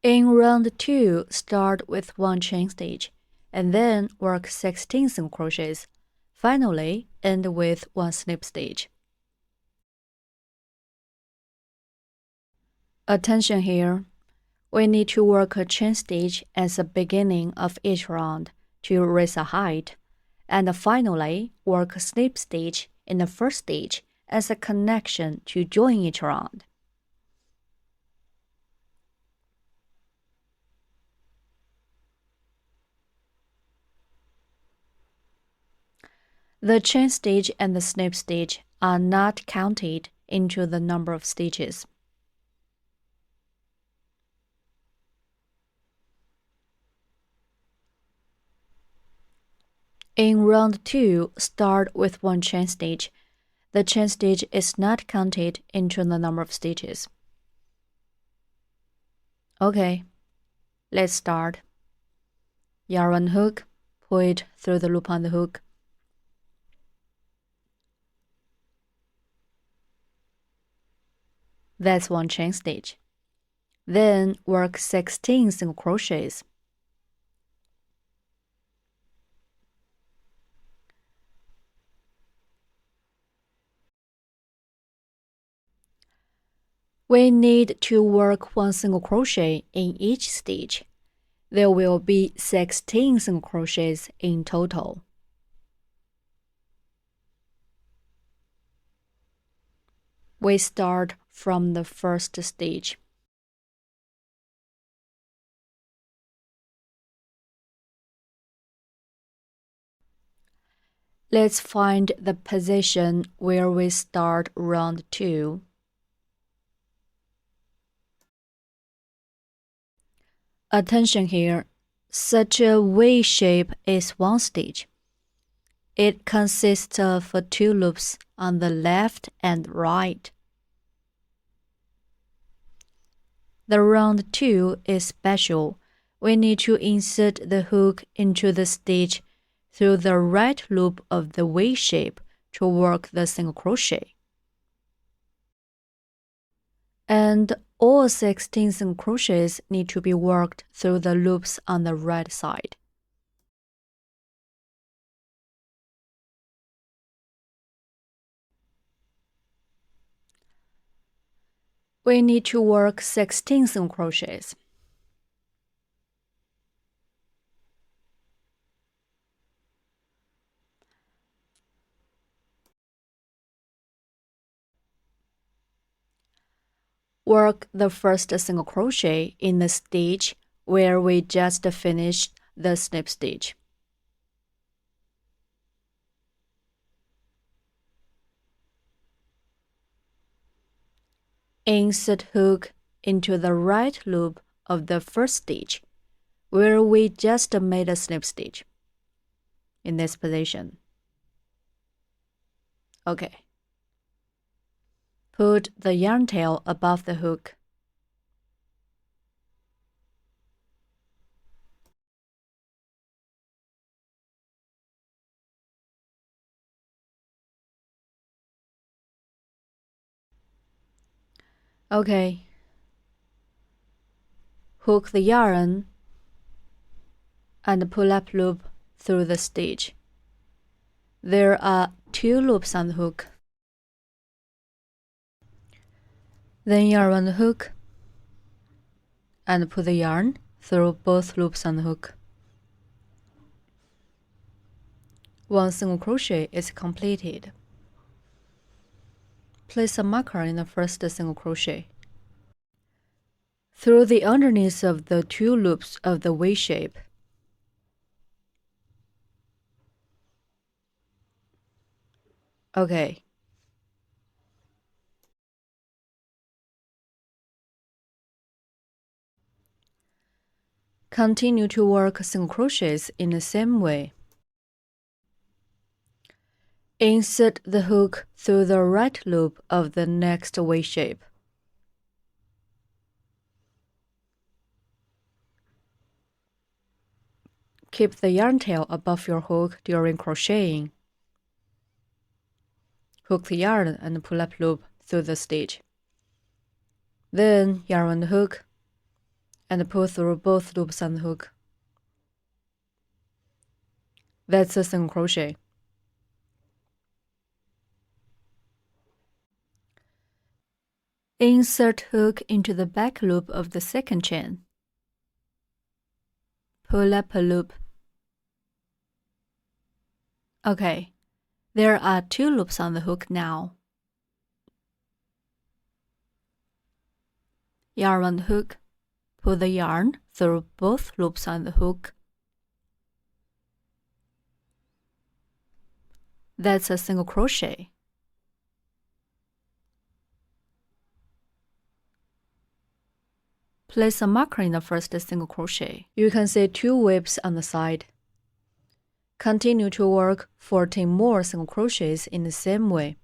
In round 2, start with 1 chain stitch, and then work 16 single crochets. Finally, end with 1 slip stitch. Attention here. We need to work a chain stitch at the beginning of each round to raise a height, and finally work a slip stitch in the first stitch as a connection to join each round. The chain stitch and the slip stitch are not counted into the number of stitches. In round 2, start with 1 chain stitch. The chain stitch is not counted into the number of stitches. Okay, let's start. Yarn 1 hook, pull it through the loop on the hook. That's 1 chain stitch. Then work 16 single crochets. We need to work 1 single crochet in each stitch. There will be 16 single crochets in total. We start from the first stitch. Let's find the position where we start round 2. Attention here, such a V shape is 1 stitch. It consists of 2 loops on the left and right. The round 2 is special. We need to insert the hook into the stitch through the right loop of the V shape to work the single crochet. And all 16 single crochets need to be worked through the loops on the right side. We need to work 16 single crochets. Work the first single crochet in the stitch where we just finished the slip stitch. Insert hook into the right loop of the first stitch where we just made a slip stitch in this position. Okay. Put the yarn tail above the hook. Okay. Hook the yarn and pull up loop through the stitch. There are 2 loops on the hook. Then yarn on the hook and pull the yarn through both loops on the hook. 1 single crochet is completed. Place a marker in the first single crochet. Through the underneath of the 2 loops of the V shape. Okay. Continue to work single crochets in the same way. Insert the hook through the right loop of the next V shape. Keep the yarn tail above your hook during crocheting. Hook the yarn and pull up loop through the stitch. Then yarn on the hook and pull through both loops on the hook. That's a single crochet. Insert hook into the back loop of the second chain. Pull up a loop. Okay, there are 2 loops on the hook now. Yarn on the hook. Pull the yarn through both loops on the hook. That's a single crochet. Place a marker in the first single crochet. You can see 2 whips on the side. Continue to work 14 more single crochets in the same way.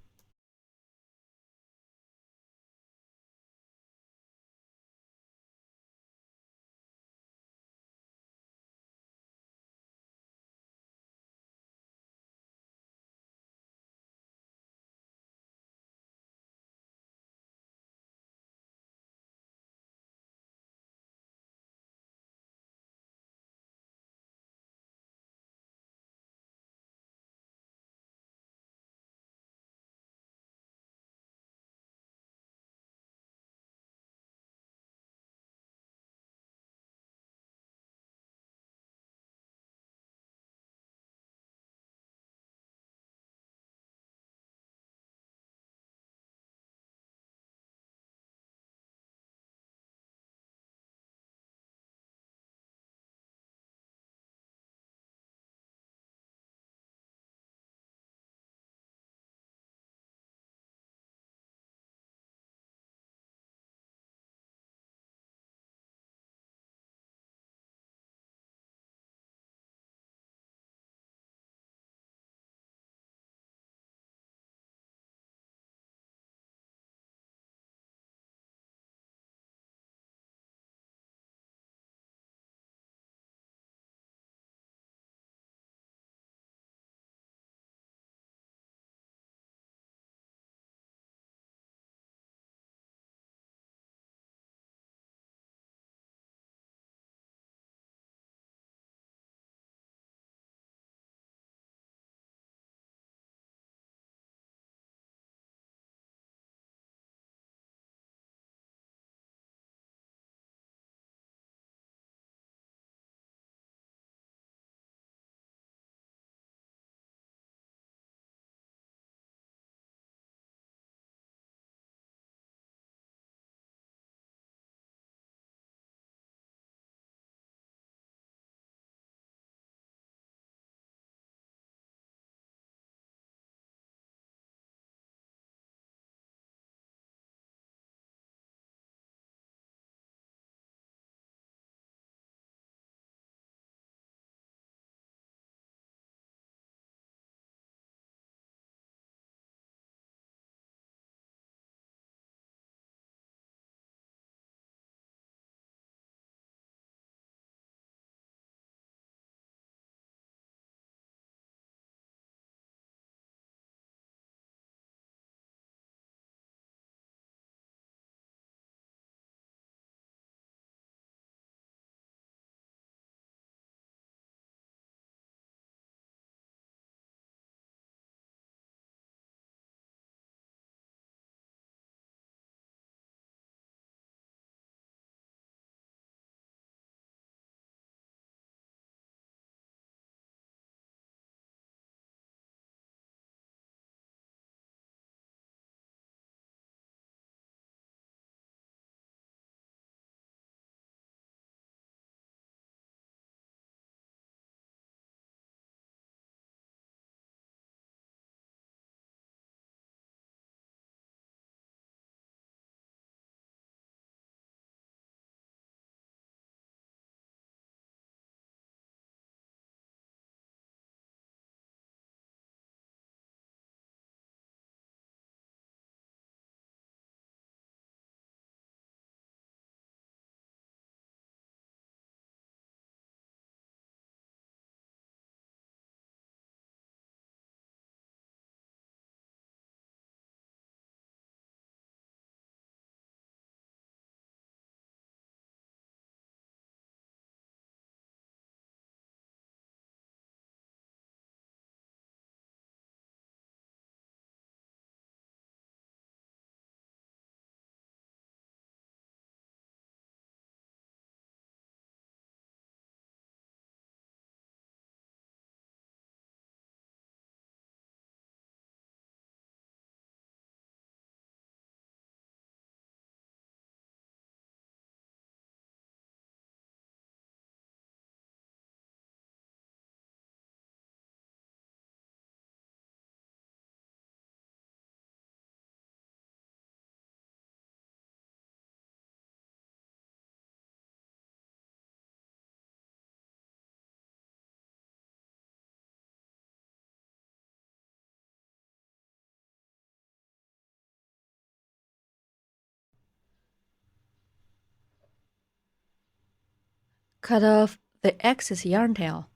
Cut off the excess yarn tail.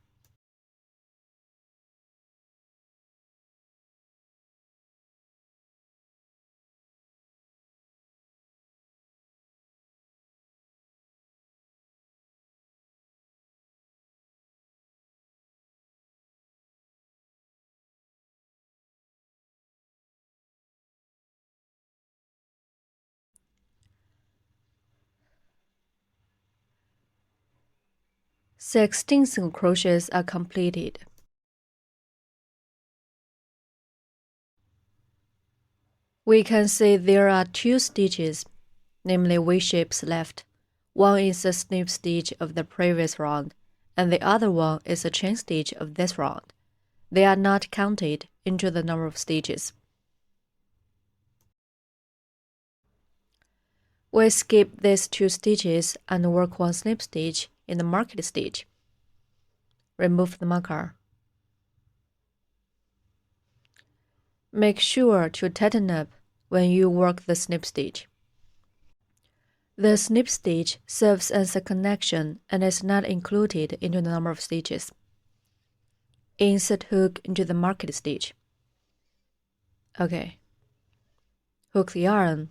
Sixteen single crochets are completed. We can see there are 2 stitches, namely V-shapes left. One is a snip stitch of the previous round, and the other one is a chain stitch of this round. They are not counted into the number of stitches. We skip these 2 stitches and work 1 snip stitch in the marked stitch. Remove the marker. Make sure to tighten up when you work the snip stitch. The snip stitch serves as a connection and is not included into the number of stitches. Insert hook into the marked stitch. Okay. Hook the yarn.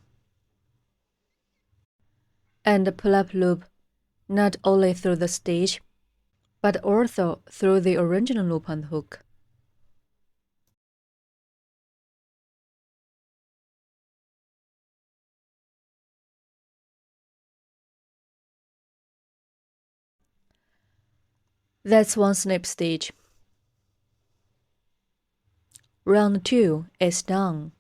And pull up loop not only through the stitch, but also through the original loop on the hook. That's 1 snip stitch. Round 2 is done.